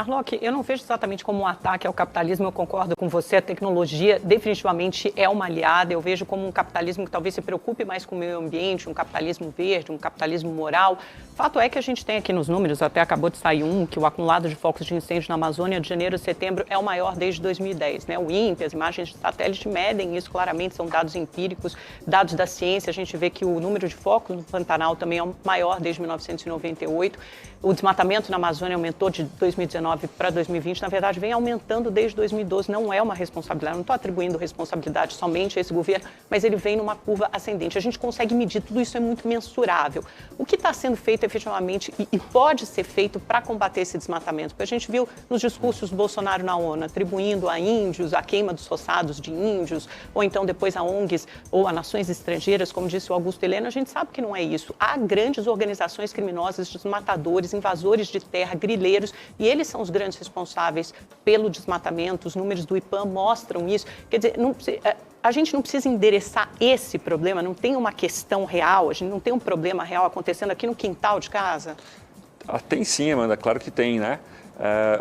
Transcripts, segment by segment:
Arlock, eu não vejo exatamente como um ataque ao capitalismo, eu concordo com você, a tecnologia definitivamente é uma aliada, eu vejo como um capitalismo que talvez se preocupe mais com o meio ambiente, um capitalismo verde, um capitalismo moral. Fato é que a gente tem aqui nos números, até acabou de sair que o acumulado de focos de incêndio na Amazônia de janeiro a setembro é o maior desde 2010, né? O INPE, as imagens de satélite medem isso claramente, são dados empíricos, dados da ciência, a gente vê que o número de focos no Pantanal também é o maior desde 1998, o desmatamento na Amazônia aumentou de 2019 para 2020, na verdade, vem aumentando desde 2012, não é uma responsabilidade, não estou atribuindo responsabilidade somente a esse governo, mas ele vem numa curva ascendente. A gente consegue medir, tudo isso é muito mensurável. O que está sendo feito efetivamente e pode ser feito para combater esse desmatamento? Porque a gente viu nos discursos do Bolsonaro na ONU, atribuindo a índios a queima dos roçados de índios, ou então depois a ONGs ou a nações estrangeiras, como disse o Augusto Heleno, a gente sabe que não é isso. Há grandes organizações criminosas, desmatadores, invasores de terra, grileiros, e eles são os grandes responsáveis pelo desmatamento. Os números do IPAM mostram isso. Quer dizer, a gente não precisa endereçar esse problema, não tem uma questão real, a gente não tem um problema real acontecendo aqui no quintal de casa? Tem sim, Amanda, claro que tem, né?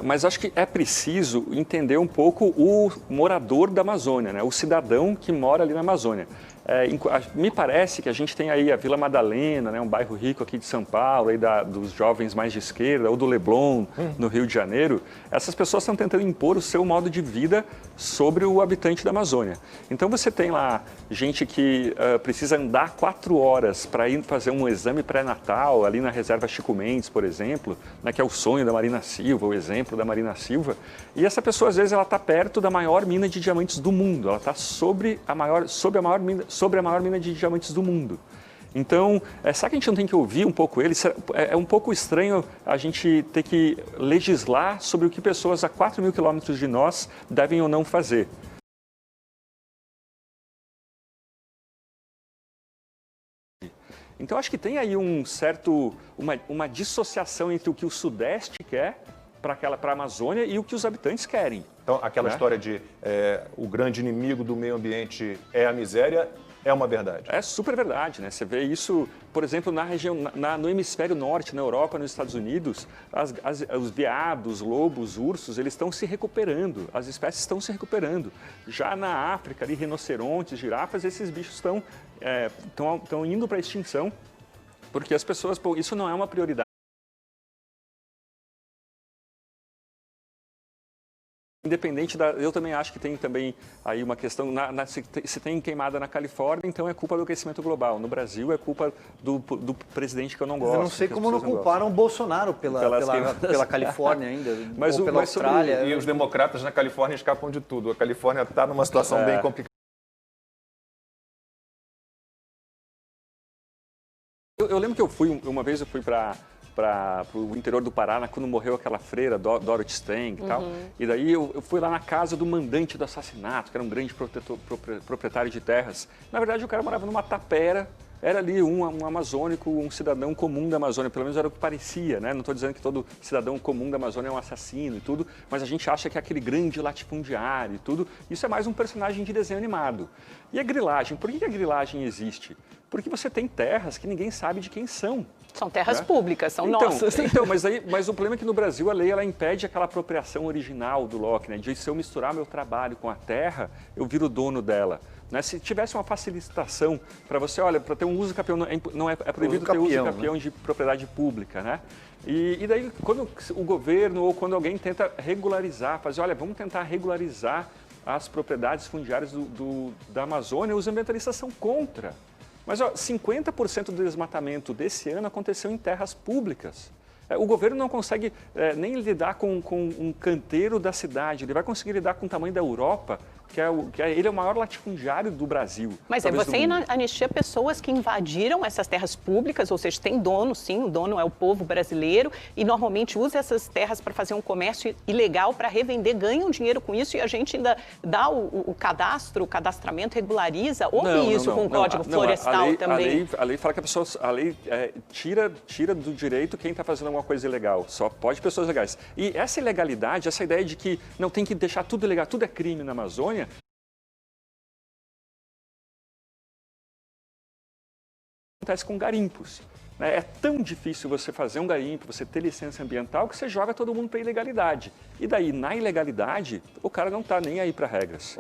Mas acho que é preciso entender um pouco o morador da Amazônia, né? O cidadão que mora ali na Amazônia. Me parece que a gente tem aí a Vila Madalena, né? Um bairro rico aqui de São Paulo, aí dos jovens mais de esquerda, ou do Leblon, no Rio de Janeiro. Essas pessoas estão tentando impor o seu modo de vida sobre o habitante da Amazônia. Então você tem lá gente que precisa andar 4 horas para ir fazer um exame pré-natal, ali na reserva Chico Mendes, por exemplo, né? Que é o sonho da Marina Silva, o exemplo da Marina Silva. E essa pessoa, às vezes, ela está perto da maior mina de diamantes do mundo. Ela está sobre a maior mina de diamantes do mundo. Então, será que a gente não tem que ouvir um pouco ele? É um pouco estranho a gente ter que legislar sobre o que pessoas a 4.000 quilômetros de nós devem ou não fazer. Então, acho que tem aí uma dissociação entre o que o Sudeste quer para a Amazônia e o que os habitantes querem. Então, aquela história de o grande inimigo do meio ambiente é a miséria, é uma verdade. É super verdade, né? Você vê isso, por exemplo, na região, no hemisfério norte, na Europa, nos Estados Unidos, os veados, lobos, ursos, eles estão se recuperando, as espécies estão se recuperando. Já na África, ali, rinocerontes, girafas, esses bichos estão indo para a extinção, porque as pessoas, isso não é uma prioridade. Independente eu também acho que tem também aí uma questão, se tem queimada na Califórnia, então é culpa do aquecimento global. No Brasil é culpa do presidente que eu não gosto. Eu não sei como não culparam o Bolsonaro pela Califórnia ainda, ou pela Austrália. E os democratas na Califórnia escapam de tudo. A Califórnia está numa situação bem complicada. Eu lembro que uma vez eu fui para o interior do Pará, quando morreu aquela freira, Dorothy Stang e tal. E daí eu fui lá na casa do mandante do assassinato, que era um grande proprietário de terras. Na verdade, o cara morava numa tapera, era ali um amazônico, um cidadão comum da Amazônia, pelo menos era o que parecia, né? Não estou dizendo que todo cidadão comum da Amazônia é um assassino e tudo, mas a gente acha que é aquele grande latifundiário e tudo. Isso é mais um personagem de desenho animado. E a grilagem? Por que a grilagem existe? Porque você tem terras que ninguém sabe de quem são. São terras públicas, são nossas. Mas o problema é que no Brasil a lei ela impede aquela apropriação original do Locke, né? De se eu misturar meu trabalho com a terra, eu viro dono dela. Né? Se tivesse uma facilitação para você, olha, para ter um uso capião, é proibido ter uso capião, né? De propriedade pública, né? E daí, quando o governo ou quando alguém tenta regularizar, olha, vamos tentar regularizar as propriedades fundiárias da Amazônia, os ambientalistas são contra. Mas 50% do desmatamento desse ano aconteceu em terras públicas. O governo não consegue nem lidar com um canteiro da cidade, ele vai conseguir lidar com o tamanho da Europa, ele é o maior latifundiário do Brasil. Mas você anistia pessoas que invadiram essas terras públicas, ou seja, tem dono, sim, o dono é o povo brasileiro, e normalmente usa essas terras para fazer um comércio ilegal, para revender, ganham dinheiro com isso, e a gente ainda dá o cadastramento, regulariza, ouve isso com o Código Florestal também. A lei fala que a lei tira do direito quem está fazendo alguma coisa ilegal, só pode pessoas legais. E essa ilegalidade, essa ideia de que não tem que deixar tudo ilegal, tudo é crime na Amazônia, acontece com garimpos. né? É tão difícil você fazer um garimpo, você ter licença ambiental, que você joga todo mundo para a ilegalidade. E daí, na ilegalidade, o cara não está nem aí para regras.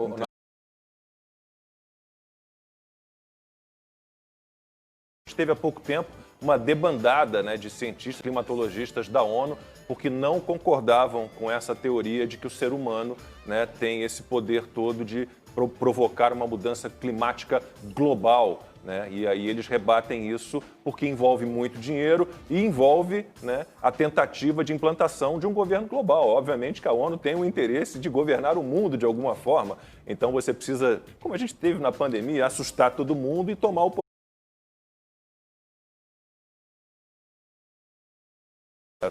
Teve há pouco tempo uma debandada, né, de cientistas, climatologistas da ONU, porque não concordavam com essa teoria de que o ser humano, né, tem esse poder todo de provocar uma mudança climática global. Né? E aí eles rebatem isso porque envolve muito dinheiro e envolve, né, a tentativa de implantação de um governo global. Obviamente que a ONU tem o interesse de governar o mundo de alguma forma. Então você precisa, como a gente teve na pandemia, assustar todo mundo e tomar o poder.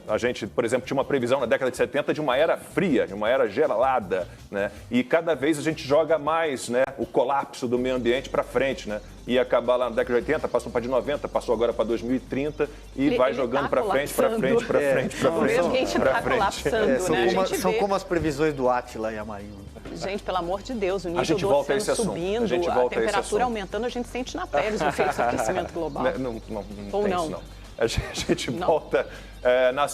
A gente, por exemplo, tinha uma previsão na década de 70 de uma era fria, de uma era gelada, né? E cada vez a gente joga mais, né, o colapso do meio ambiente para frente, né? Ia acabar lá na década de 80, passou para de 90, passou agora para 2030 e vai jogando para frente, para frente, para frente, para frente. A gente está colapsando, né? São como as previsões do Átila e Amarillo. Gente, pelo amor de Deus, o nível do oceano subindo, a temperatura aumentando, a gente sente na pele os efeitos do aquecimento global. Não tem isso, não. A gente volta na